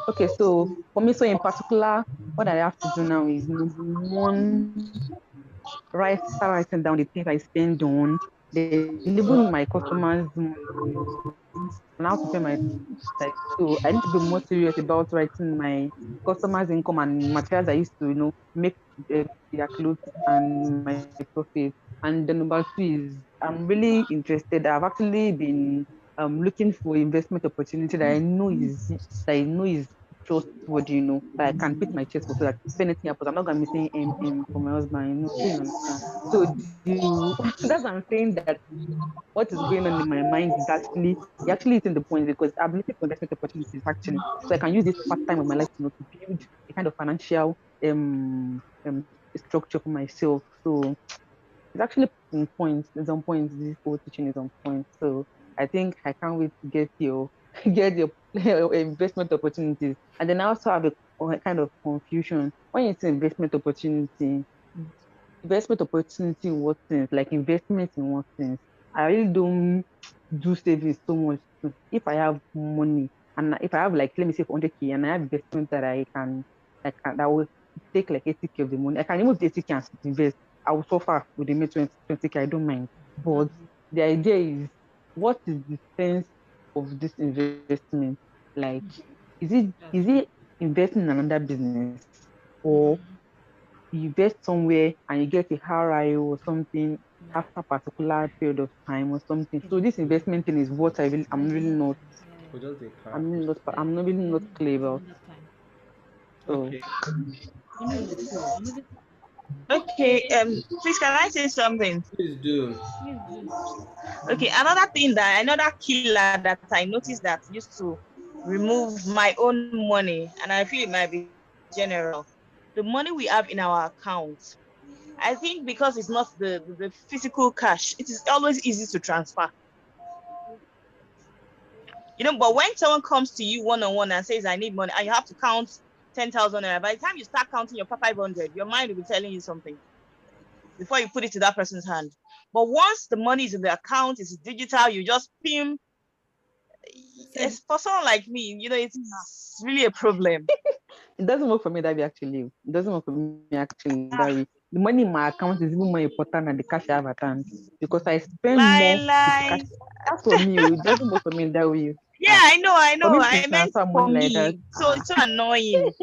Okay, so for me, so in particular, what I have to do now is number one, start writing down the things I spend on, then even my customers' money and how to pay my like. So I need to be more serious about writing my customers' income and materials I used to, make their clothes and my profit. And the number two is I'm really interested. I've actually been looking for investment opportunity that I know is trustworthy, that I can put my chest for so that if anything happens, I'm not gonna be saying for my husband, so you understand. So that's what I'm saying that what is going on in my mind is actually hitting the point because I'm looking for investment opportunities actually. So I can use this part time of my life, to build a kind of financial structure for myself. So it's actually on point. It's on point. This whole teaching is on point. So I think I can't wait to get your get your investment opportunities. And then I also have a kind of confusion when you say investment opportunity. Investment opportunity in what sense? Like investment in what sense? I really don't do savings so much. So if I have money and if I have like let me say 100K and I have investment that will take like 80K of the money, I can remove the 80K and invest. I will suffer with the 20K. I don't mind. But the idea is what is the sense of this investment? Like is That's it investing in another business or you invest somewhere and you get a RIO or something yeah. after a particular period of time or something. It's So this just investment thing is what yeah, We yeah. just a clarify. I'm not really not clear It's about. another time. So Okay. Another Okay, please can I say something? Please do. please do. Okay, another killer that I noticed that used to remove my own money, and I feel it might be general. The money we have in our account. I think because it's not the physical cash, it is always easy to transfer. But when someone comes to you one on one and says, I need money, and you have to count 10,000 naira, by the time you start counting your 500, your mind will be telling you something before you put it to that person's hand. But once the money is in the account, it's digital, you just pim. Said It's for someone like me, it's really a problem. it doesn't work for me that way actually. It doesn't work for me actually that way. The money in my account is even more important than the cash I have at hand because I spend more Lie, with cash. lie. That's for me. It doesn't work for me that way. Yeah, Ah, I for know. me to I meant transfer for money like that. me. So it's so annoying.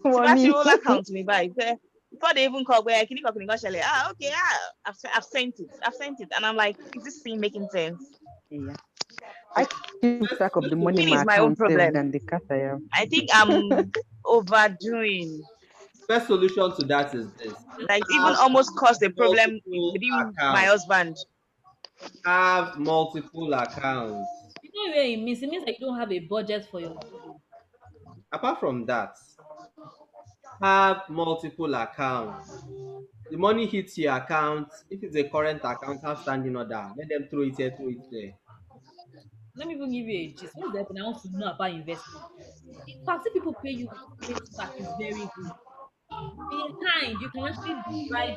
For Sibasi me. roll account me by. Before they even call where can you okay, I've sent it. I've sent it. And I'm like, is this thing making sense? Yeah. I Okay. keep track of the Let's money in It my is my own account safe problem. than the cash I have. I think I'm overdoing. First solution to that is this. Like even Have almost caused a problem multiple within my accounts. husband. Have multiple accounts. you know where it means that you don't have a budget for your food. Apart from that, have multiple accounts. The money hits your account. If it's a current account, have standing order. Let them throw it here, throw it there. Let me even give you a gist. What's that? I want to know about investment. In fact, if people pay you with straight start is very good. In kind, you can actually divide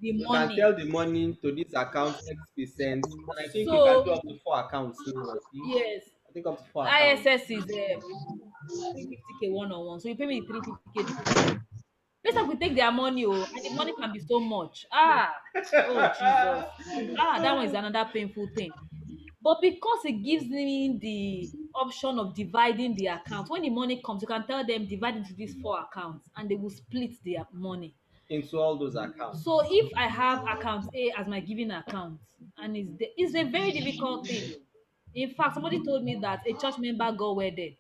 the You can money. tell the money to this account X%. And I think you can So do up to 4 accounts now. yes, I think up to 4 accounts. ISS is 350K one on one. So you pay me 350K deposit. Let's say we take their money, and the money can be so much. Oh Jesus. That one is another painful thing. But because it gives me the option of dividing the account, when the money comes, you can tell them divide into these four accounts and they will split their money. Into all those accounts. So if I have account A as my giving account, and it's a very difficult thing. In fact, somebody told me that a church member got wedded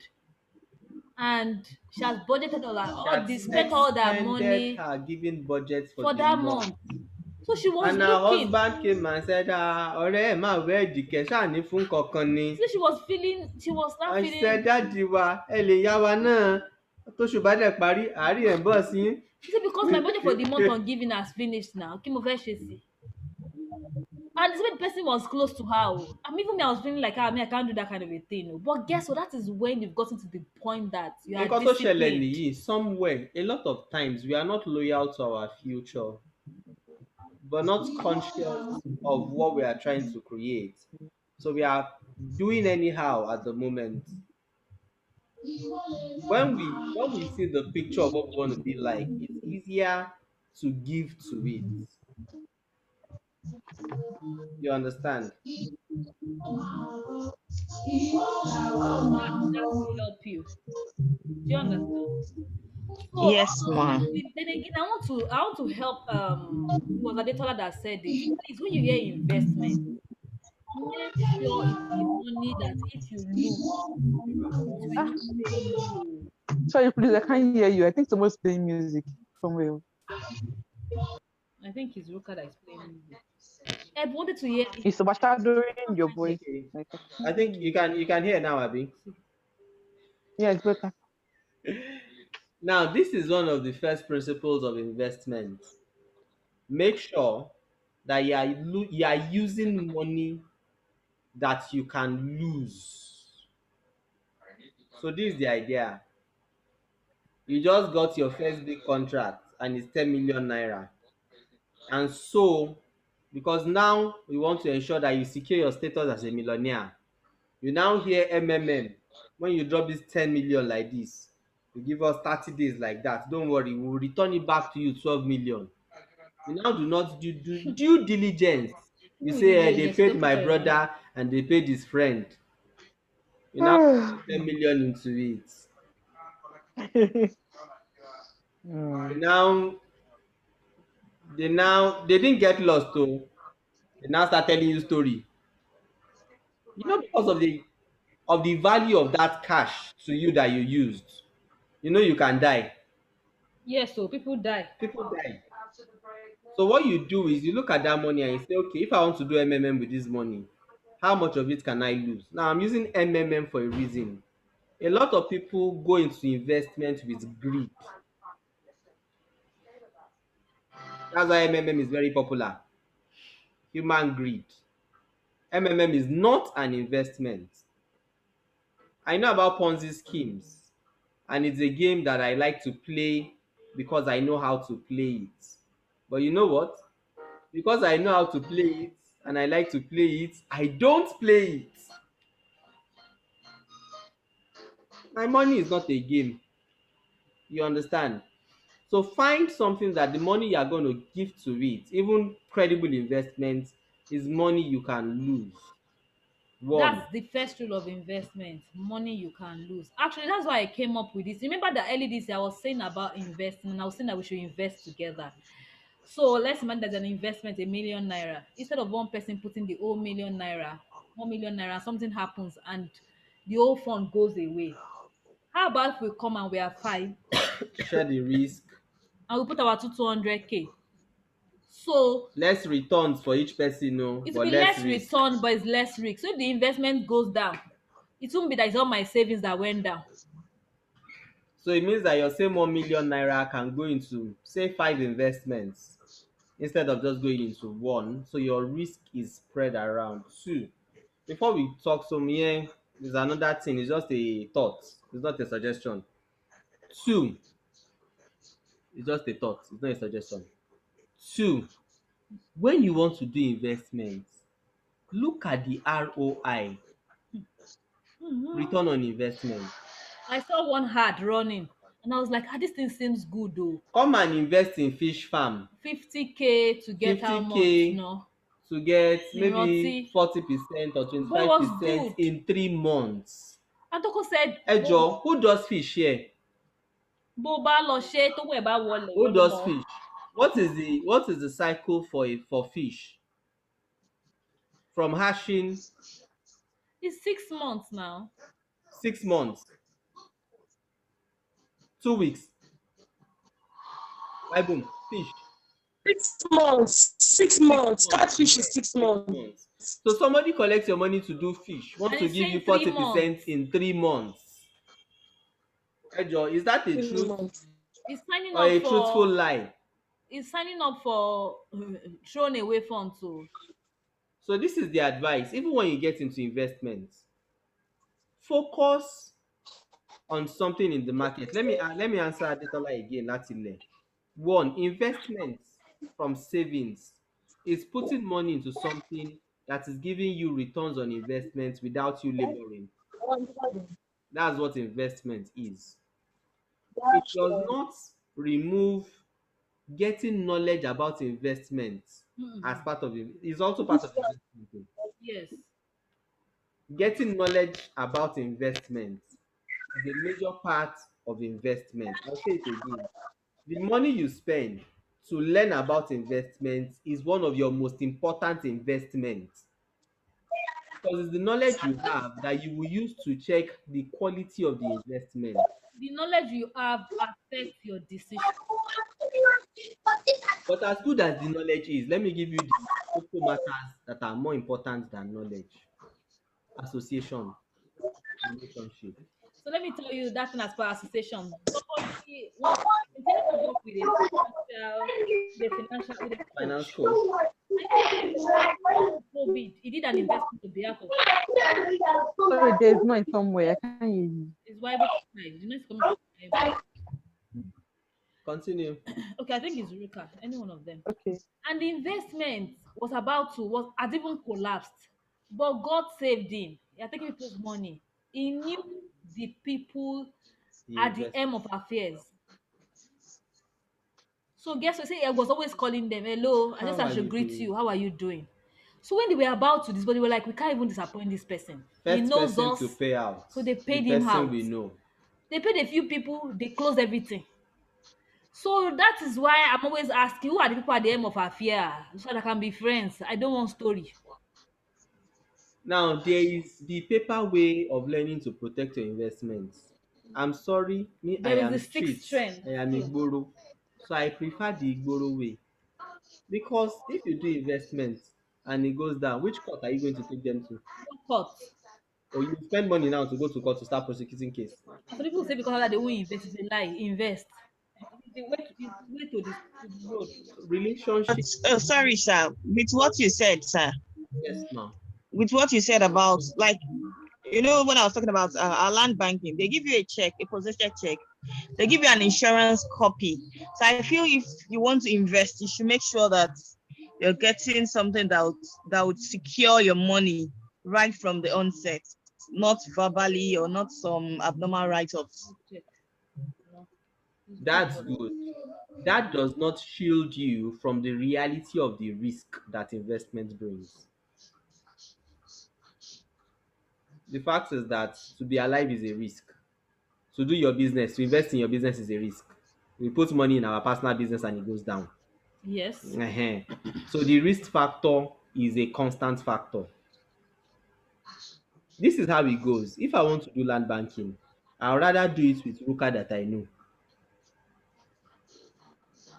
and she has budgeted She all had this, spent all that expended money her giving budget for for the that month. month. So she was And her looking. husband came and said, ọ̀rẹ́ ẹ̀ máa wẹ́ẹ̀dì kẹ̀ ṣáà ní fún kankan ni. So she was not And she said, feeling. dáàdi wa ẹ lè yá wa náà tóṣù bá dẹ̀ parí àárí ẹ̀ ń bọ̀ sí. She said because my budget for the month on giving has finished now. Kí mo fẹ́ ṣe sí? And the person was close to her. Even me, I was feeling like, me, I can't do that kind of a thing. But guess what? That is when you've gotten to the point that you are Nǹkan tó ṣẹlẹ̀ disciplined. nìyí, somewhere a lot of times we are not loyal to our future but not conscious of what we are trying to create. So we are doing anyhow at the moment. When we see the picture of what we want to be like, it's easier to give to it. You understand? That will help you. Do you understand? So Yes, ma. then again, I want to help. It was Adetola that said it. Please, when you hear investment, make sure it's a money that if you lose, it will Ah, not pain you. sorry, please, I can't hear you. I think someone's playing music somewhere. I think it's Ruka that is playing music. I wanted to hear it. It's overshadowing your voice. Okay. Like, I I can't hear think you you. can hear now, Abby. Yeah, it's better. Now, this is one of the first principles of investment. Make sure that you are using money that you can lose. So this is the idea. You just got your first big contract and it's 10 million naira. And so, because now we want to ensure that you secure your status as a millionaire, you now hear MMM. When you drop this 10 million like this, you give us 30 days like that. Don't worry, we will return it back to you 12 million. You now do not do due diligence. You Who will say you hear they yes, you paid don't put my all your money. brother and they paid his friend. You now put 10 million into it. You Mm. now they didn't get lost though. They now start telling you story. Because of the value of that cash to you that you used. You can die. Yes, so people die. People die. So what you do is you look at that money and you say, okay, if I want to do MMM with this money, how much of it can I lose? Now I'm using MMM for a reason. A lot of people go into investment with greed. That's why MMM is very popular. Human greed. MMM is not an investment. I know about Ponzi schemes, and it's a game that I like to play because I know how to play it. But you know what? Because I know how to play it and I like to play it, I don't play it. My money is not a game. You understand? So find something that the money you are going to give to it, even credible investment, is money you can lose. One. That's the first rule of investment. Money you can lose. Actually, that's why I came up with this. Remember that early this year I was saying about investing and I was saying that we should invest together. So let's imagine there's an investment, 1 million naira. Instead of one person putting the whole 1 million naira, 1 million naira, something happens and the whole fund goes away. How about if we come and we are five Share the risk. and we put our 200k? So Less returns for each person, no, it will but be less less risk. return, but it's less risk. So if the investment goes down, it won't be that it's all my savings that went down. So it means that your same 1 million naira can go into, say, five investments instead of just going into one. So your risk is spread around. Two, before we talk some here, there's another thing. It's just a thought. It's not a suggestion. Two, it's just a thought. It's not a suggestion. Two, when you want to do investments, look at the ROI, Mhm. return on investment. I saw one ad running and I was like, this thing seems good though. Come and invest in fish farm. 50k to get how much? 50K No, to get maybe Miranti. 40% or But it was 25% good. in 3 months. And Toko said, Ejo, who does fish here? bó bá lọ ṣe tó wẹ̀ bá wọlé Who wọ́n ló does mọ̀. fish? What is the cycle for fish? From hatching, It's 6 months now. 6 months, 2 weeks, bye boom, fish. 6 months, six six months. months, Catfish is yes, 6 months. 6 months. So somebody collects your money to do fish, And wants to it's give you saying 3 40% months. in 3 months. Ejo, is that a Three truth months. He's signing or up a truthful for lie? he's signing up for thrown away funds too. So this is the advice. Even when you get into investments, focus on something in the market. Let me answer Adetola again, Latile. One, investments from savings is putting money into something that is giving you returns on investments without you laboring. That's what investment is. It That's does true. not remove getting knowledge about investment as Mm-mm. part of it. It's also part of investment. Yes. Getting knowledge about investment is a major part of investment. I'll say it again. The money you spend to learn about investment is one of your most important investments, because it's the knowledge you have that you will use to check the quality of the investment. The knowledge you have affects your decision. But as good as the knowledge is, let me give you the cocoa matters that are more important than knowledge: association, relationship, So let me tell you that thing as per association. Somebody was intending to work with a finance coach. coach. And you know, during COVID, he did an investment on behalf of Sorry, there's noise somewhere. I can't hear you. his Bible side. You know, it's coming from my Bible. Continue. Okay, I think it's Ruka, any one of them. Okay. And the investment was had even collapsed. But God saved him. He had taken people's money. He knew the people The at the invest. end of affairs. So guess what? Say I was always calling them, hello, I just How I are should you greet doing? you. How are you doing? So when they were about to this, but they were like, we can't even disappoint this person. He First knows person to us. pay out, So they the paid him person out. we know. They paid a few people, they closed everything. So that is why I'm always asking, who are the people at the end of affair? So that I can be friends. I don't want story. Now, there is the paper way of learning to protect your investments. I'm sorry, me, I There is the am sixth street, trend I am too. Igboro. So I prefer the Igboro way. Because if you do investments and it goes down, which court are you going to take them to? Cut. Or you spend money now to go to court to start prosecuting case? And some people say because of that they won't invest, it's a lie. Invest. It's the way to the road. But Relationship, sorry, sir. With what you said, sir, yes, ma'am. with what you said about, like, when I was talking about our land banking, they give you a check, a possession check. They give you an insurance copy. So I feel if you want to invest, you should make sure that you're getting something that would secure your money right from the onset, not verbally or not some abnormal write-ups. Check. No. It's good, That's but good. That does not shield you from the reality of the risk that investment brings. The fact is that to be alive is a risk. To do your business, to invest in your business is a risk. We put money in our personal business and it goes down. yes. Ehen. So the risk factor is a constant factor. This is how it goes. If I want to do land banking, I would rather do it with Ruka that I know.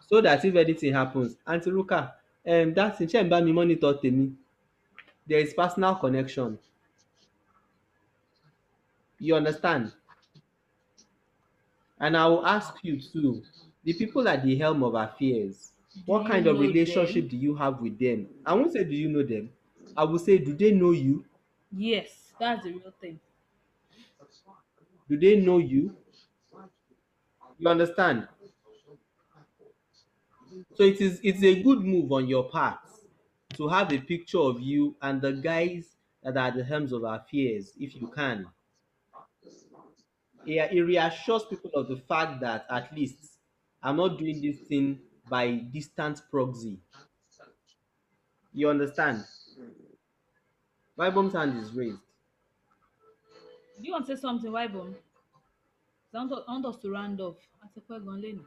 So that if anything happens, Aunty Ruka, that thing ṣé ẹ̀ ń bá mi monitor tèmi? There is personal connection. You understand? And I will ask you too, the people at the helm of affairs, Do what you kind of know relationship them? do you have with them? I won't say do you know them. I will say, do they know you? Yes, that's the real thing. Do they know you? You understand? So it's a good move on your part to have a picture of you and the guys that are at the helms of affairs if you can. It reassures people of the fact that at least I'm not doing this thing by distant proxy. You understand? My mom's hand is raised. Do you want to say something, Wybom? I want us to round off. Atekwegun Leni.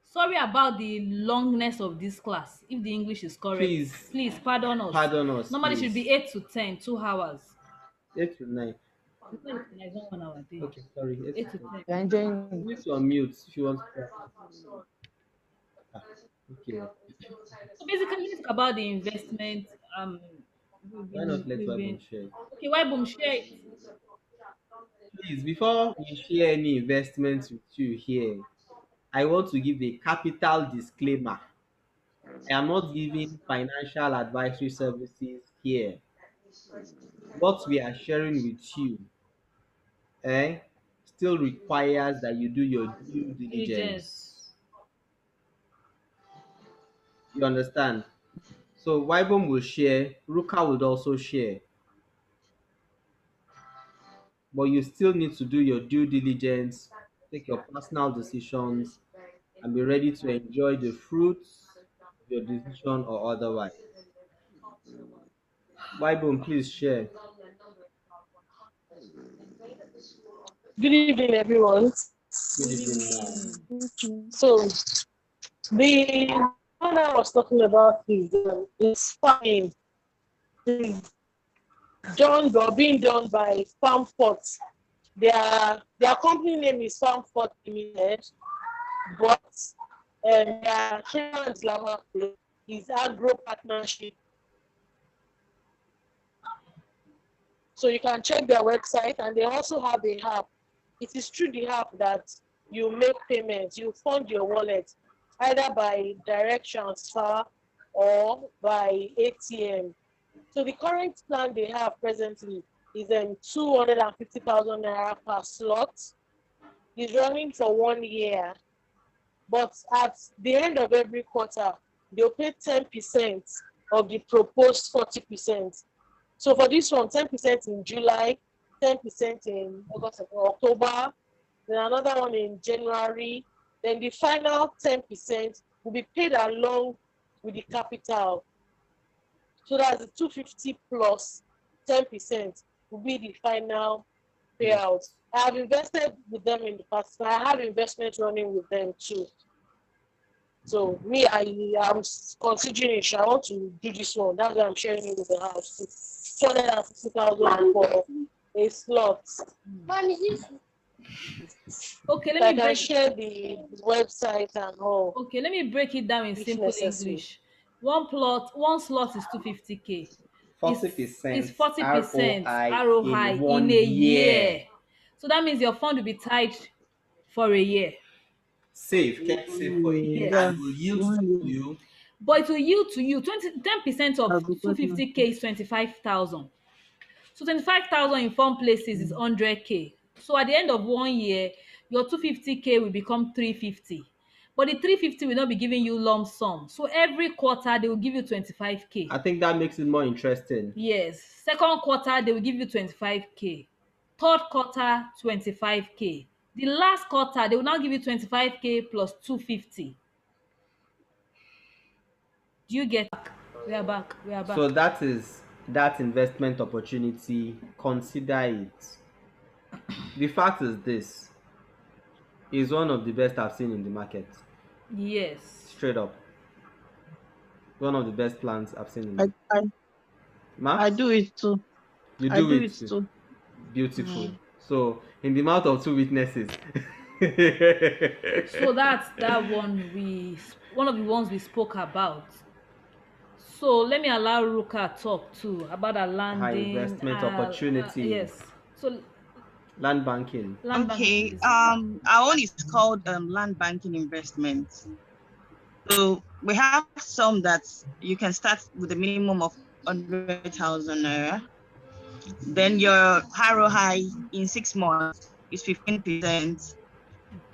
Sorry about the longness of this class. If the English is correct, Please please pardon us. pardon us, Normally it should please. be 8 to 10, 2 hours. 8 to 9. It's not 8 to 9, it's not 1 hour day. Okay, sorry. 8 to 8 to 10. 10. You're enjoying You it. need to unmute if you want to talk. Ah, okay. So basically, let's talk about the investment. We've Why not been, let we've Wabon been. share? Okay, Wybom, share it. Please, before we share any investments with you here, I want to give a capital disclaimer. I am not giving financial advisory services here. What we are sharing with you eh, still requires that you do your due Diligence. diligence. You understand? So Wybom will share, Ruka would also share. but you still need to do your due diligence, take your personal decisions, and be ready to enjoy the fruits of your decision or otherwise. Bible, please share. Good evening, everyone. Good Good evening, ma'am. evening. So the one I was talking about is farming. It's being done by Farm Fort. Their company name is Farm Fort Limited, but their chairman is Agro Partnership. So you can check their website, and they also have a app. It is through the app that you make payments. You fund your wallet either by direct transfer or by ATM. So the current plan they have presently is 250,000 naira per slot. It's running for 1 year, but at the end of every quarter, they'll pay 10% of the proposed 40%. So for this one, 10% in July, 10% in August or October, then another one in January. Then the final 10% will be paid along with the capital. So that's the 250 plus 10% will be the final payout. I have invested with them in the past. I have investment running with them too. So me, I am considering it. I want to do this one. That's why I'm sharing it with the house. 250,000 for a slot. Okay, So I can share the website and all. Okay, let me break it down in If simple necessary. English. One slot is 250K. It's 40% 40% ROI ROI in in one a year. year. So that means your fund will be tied for a year. Save, can't save for a year, Yes. and will yield to you. But it will yield to you 10% of 250K is 25,000. So 25,000 in some places is 100K. So at the end of 1 year, your 250K will become 350. But the 350 will not be giving you lump sum. So every quarter they will give you 25K. I think that makes it more interesting. Yes. Second quarter they will give you 25K. Third quarter 25K. The last quarter they will now give you 25K plus 250. Do you get? We are back. We are back. So that is that investment opportunity. Consider it. The fact is this is one of the best I've seen in the market. Yes. Straight up. One of the best plans I've seen in I, the I, Ma? I do it too. You I do do it it too. too. Beautiful. So in the mouth of two witnesses. So that's that one of the ones we spoke about. So let me allow Ruka talk too about a landing investment opportunity. yes. So Land banking. land banking, Okay. please. Our own is called land banking investments. So we have some that you can start with a minimum of 100,000 naira. Then your ROI in 6 months is 15%.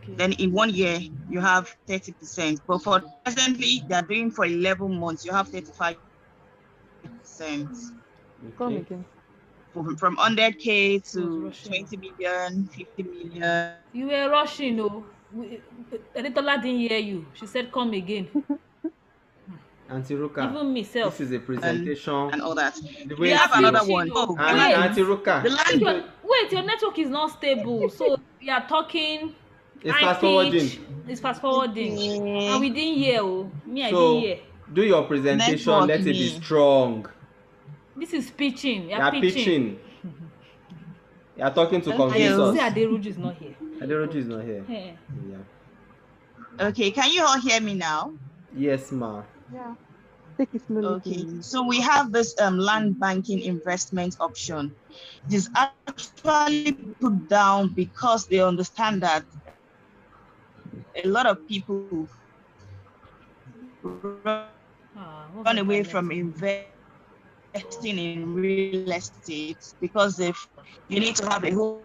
Okay. Then in 1 year you have 30%. But for presently they're doing for 11 months, you have 35%. Come Okay. again. From 100K He was to rushing. 20 million, 50 million. You were rushing, oh. Editola didn't hear you. She said, "Come again." Auntie Ruka, Even myself. this is a presentation. And all that. The We way have it's another preaching, one. oh. Oh, remember Auntie Wait. Ruka, the land Wait, your network is not stable. So you are talking it's high fast pitch. forwarding. It's fast forwarding. Okay. And we didn't hear, oh. Me, I didn't So hear. do your presentation. Network Let it be me. strong. This is pitching. You're pitching. You're talking to Okay. And you convince see us. Aderuju is not here. Aderoju is not here. Eh. Yeah. Okay, can you all hear me now? Yes, ma. Yeah. Take it slowly. Okay, please. so we have this land banking investment option. It is actually put down because they understand that a lot of people run away from investing in real estate because if you need to have a whole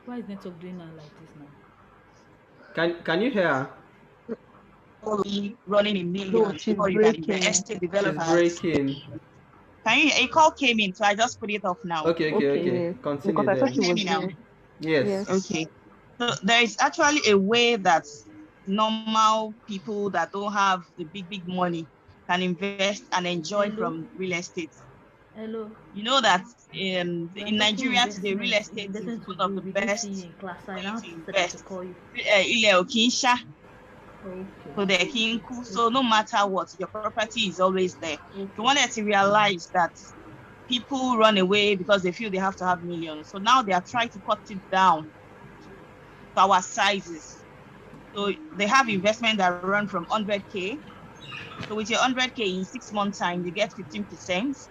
Why is network doing now like this now? Can you hear her? running in No, millions she's before you can breaking. invest in She's developers. breaking. Can you? A call came in, so I just put it off now. Okay. Yes. Continue Because I thought then. she Can you hear was me now? here. Yes. Yes. Okay. So there is actually a way that normal people that don't have the big money can invest and enjoy Hello. from real estate. Hello. You know that We're in talking Nigeria today, real investment. estate is Investment to one of do. the We didn't see you best in class. So I way now to said I should invest. call you. Ilẹ̀ ò kì í ṣá, Okay. so there kì í kú. So no matter what, your property is always there. You Okay. wanted to realize that people run away because they feel they have to have millions. So now they are trying to cut it down to our sizes. So they have investment that run from 100K. So with your 100K in 6 months time, you get 15%.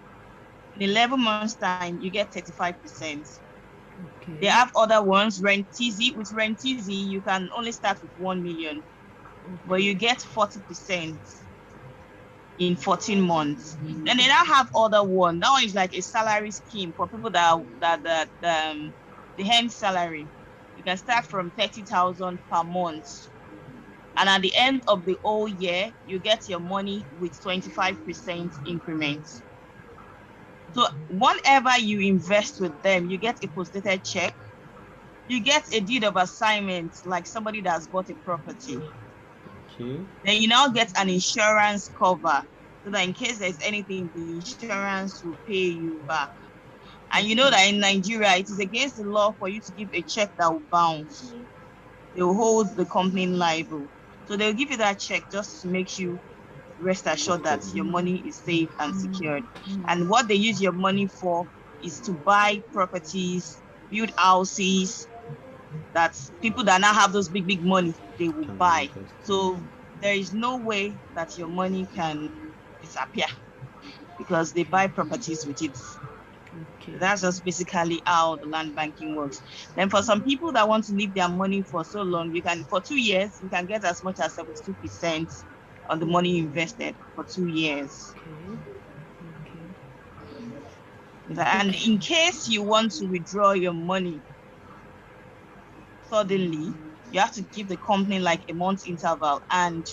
In 11 months time, you get 35%. Okay. They have other ones, Rent Easy. With Rent Easy, you can only start with 1 million, but you get 40% in 14 months. Then they now have other one. That one is like a salary scheme for people that the hand salary. You can start from 30,000 per month. And at the end of the whole year, you get your money with 25% increments. So whenever you invest with them, you get a post-dated check. You get a deed of assignment, like somebody that's bought a property. Okay. Then you now get an insurance cover, so that in case there's anything, the insurance will pay you back. And you know that in Nigeria, it is against the law for you to give a check that will bounce. They will hold the company liable. So they'll give you that check just to make you rest assured that your money is safe and secured. And what they use your money for is to buy properties, build houses, that people that now have those big money, they will buy. So there is no way that your money can disappear because they buy properties with it. Okay. That's just basically how the land banking works. Then for some people that want to leave their money for so long, you can, for 2 years, you can get as much as 72% on the money invested for 2 years. Okay. And in case you want to withdraw your money suddenly, you have to give the company like a month interval, and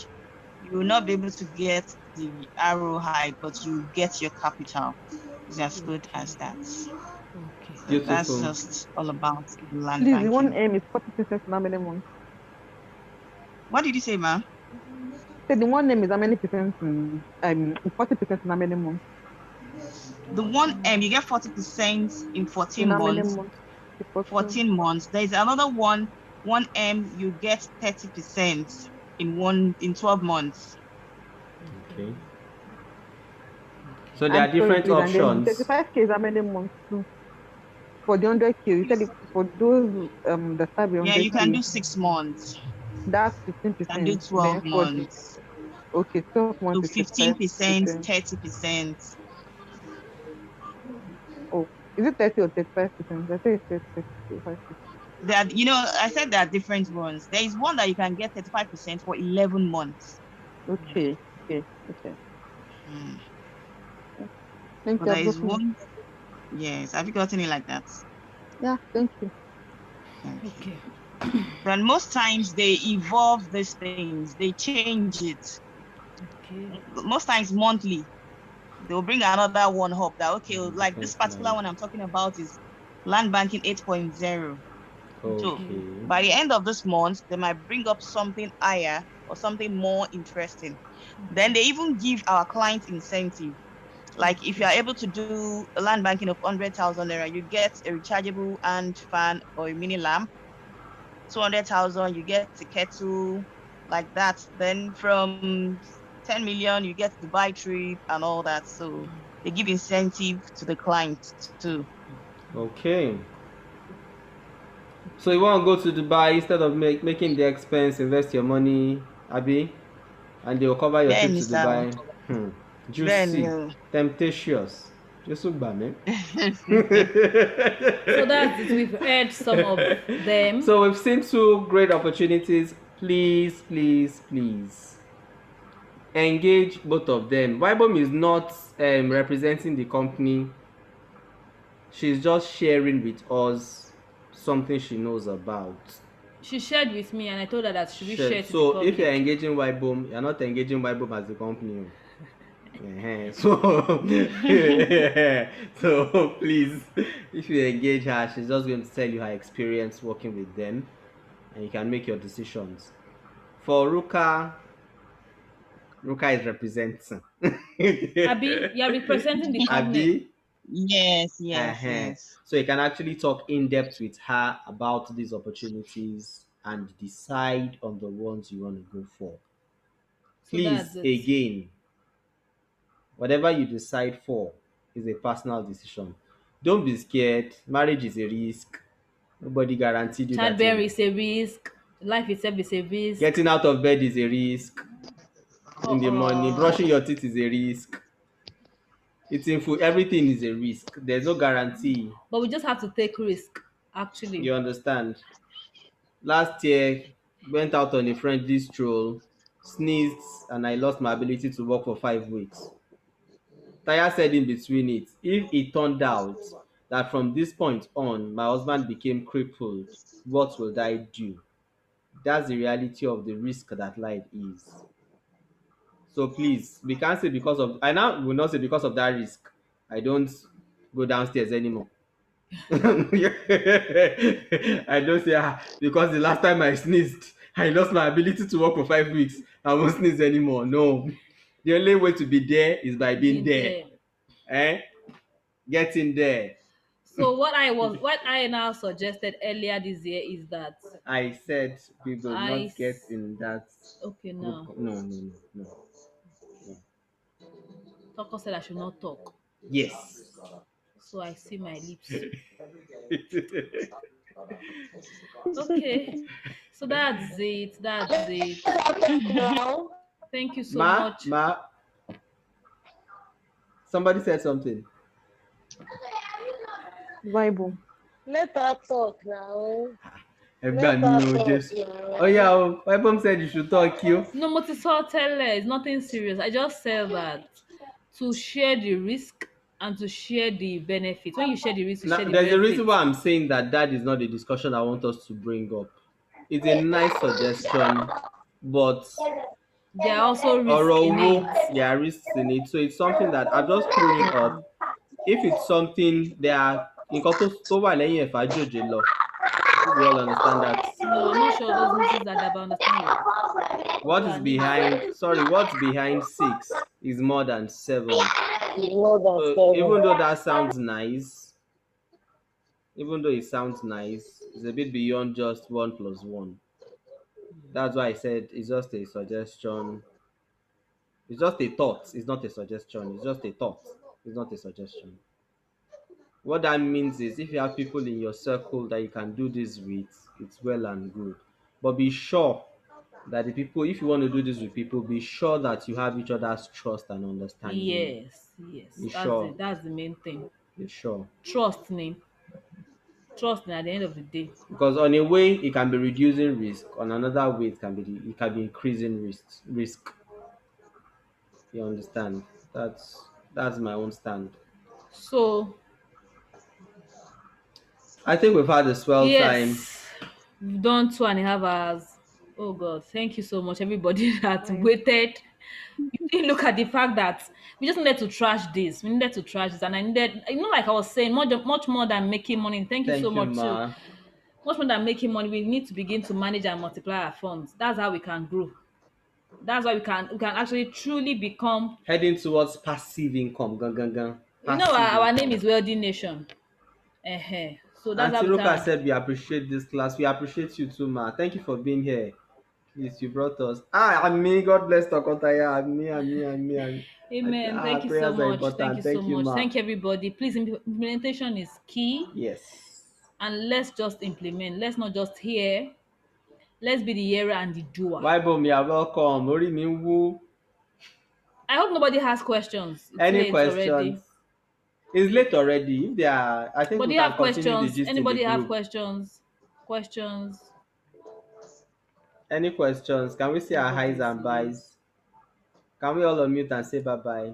you will not be able to get the ROI, but you get your capital. It's as good as that. Okay. So that's Beautiful. just all about the land Please, the banking. one M is 40% in how many months? What did you say, ma'am? So the one M is how many percent in 40% in how many months? The 1M, you get 40% in 14 In how many months. months? 14 months. There's another one, 1M, you get 30% in 12 months. Okay. So there are different please, and then options. 35K is how many months too? For the 100K, you said for those that start with 100K. Yeah, you can do 6 months. That's 15%. You can do 12 months. Okay, 12 months So is 15%, 35%. 30%. Oh, is it 30 or 35%? I think it's 35%. That, I said there are different ones. There is one that you can get 35% for 11 months. Okay. Mm. Thank But you. there is one. Yes, have you gotten it like that? Yeah, thank you. Okay. Then most times they evolve these things, they change it. Okay. Most times monthly, they'll bring another one up that, okay, like this particular one I'm talking about is land banking 8.0. So Okay. by the end of this month, they might bring up something higher or something more interesting. Then they even give our clients incentive. Like if you are able to do a land banking of 100,000 naira, you get a rechargeable hand fan or a mini lamp. 200,000, you get a kettle, like that. Then from 10 million, you get Dubai trip and all that. So they give incentive to the client too. Okay. So you want to go to Dubai instead of making the expense, invest your money, Abi, and they will cover your trip Then, to sir. Dubai. Juicy, temptatious. So that's it. We've heard some of them. So we've seen 2 great opportunities. Please engage both of them. Wybom is not representing the company. She's just sharing with us something she knows about. She shared with me, and I told her that should we share to the So public. if you're engaging Wybom, you're not engaging Wybom as the company. So, so please, if you engage her, she's just going to tell you her experience working with them, and you can make your decisions. For Ruka is representing. Abi, you are representing the company. Abi, Yes, yes, uh-huh. yes. So you can actually talk in depth with her about these opportunities and decide on the ones you want to go for. So that's Please, it. again, whatever you decide for is a personal decision. Don't be scared. Marriage is a risk. Nobody guaranteed you that Childbearing is a risk. Life itself is a risk. getting out of bed is a risk in the morning. Uh-uh. Brushing your teeth is a risk. Eating food, everything is a risk. There's no guarantee. But we just have to take risk, actually. You understand? Last year, went out on a friendly stroll, sneezed, and I lost my ability to walk for 5 weeks. Taya said in between it, if it turned out that from this point on my husband became crippled, what will I do? That's the reality of the risk that life is. So please, we can't say because of, I now will not say because of that risk, I don't go downstairs anymore. I don't say because the last time I sneezed, I lost my ability to walk for 5 weeks. I won't sneeze anymore. No. The only way to be there is by being there. Eh? Get in there. So what I now suggested earlier this year is that I said we will I not get s- in that okay group. now. No. Toko said I should not talk. Yes. So I see my lips. Okay. So that's it. That's it. Now, Thank you so Ma, much. somebody said something. Bible. let her talk now. Ẹgbẹ́ Let mi her ò talk Jésù. now. Oh yeah, my mom said you should talk you. No, Motisotele is nothing serious. I just said that to share the risk and to share the benefit. When you share the risk, you Now, share the there's a reason benefit. why I'm saying that is not a discussion I want us to bring up. It's a nice suggestion, but There are also risks ọ̀rọ̀ in owó, it. there are risks in it. So it's something that I've just thrown it up. If it's something there are nǹkan tó wà lẹ́yìn ẹ̀fà jòjè lọ. We all understand that. No, I'm not sure those Mrs. Adaba understand you. What's behind 6 is more than 7. More than So even 7. though that sounds nice, even though it sounds nice, it's a bit beyond just 1 plus 1. That's why I said it's just a suggestion. It's just a thought. It's not a suggestion. It's just a thought. It's not a suggestion. What that means is if you have people in your circle that you can do this with, it's well and good. But be sure that the people, if you want to do this with people, be sure that you have each other's trust and understanding. Yes. Be That's sure. it. That's the main thing. Be sure. Trust me at the end of the day. Because on a way it can be reducing risk, on another way it can be increasing risk. You understand? That's my own stand. So I think we've had a swell time. yes, we've done 2.5 hours. Oh God, thank you so much, everybody that waited. You didn't look at the fact that we just needed to trash this. We needed to trash this, and I needed, like I was saying, much more than making money. Thank you so Thank you, much too. Ma. Much more than making money, we need to begin to manage and multiply our funds. That's how we can grow. That's why we can actually truly become. Heading towards passive income. Gang. Our name is Wealthy Nation. So that's how Auntie we Roka can. said we appreciate this class. We appreciate you too, Ma. Thank you for being here. Please, you brought us. Ami, God bless Tokotaya. Ami. Amen. Thank you so Prayers are much. important. Thank you so much. Ma. Thank you, everybody. Please, implementation is key. Yes. And let's just implement. Let's not just hear. Let's be the hearer and the doer. Bible, you are welcome. Ori mi woo. I hope nobody has questions. It's Any late questions? already. It's late already. If there are, I think But we do you can have continue the questions? gist Anybody in the have group. questions? Any questions? Can we say our highs and byes? Can we all unmute and say bye-bye?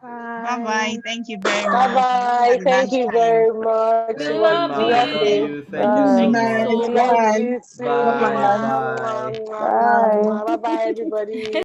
Bye-bye. Thank you very Bye much. bye. Thank you very much. We Thank you, love Ma. We love Love you. you. you. Thank you so Thank you much. so Love much. you too. Bye. Bye. Bye. Bye. Bye bye, everybody.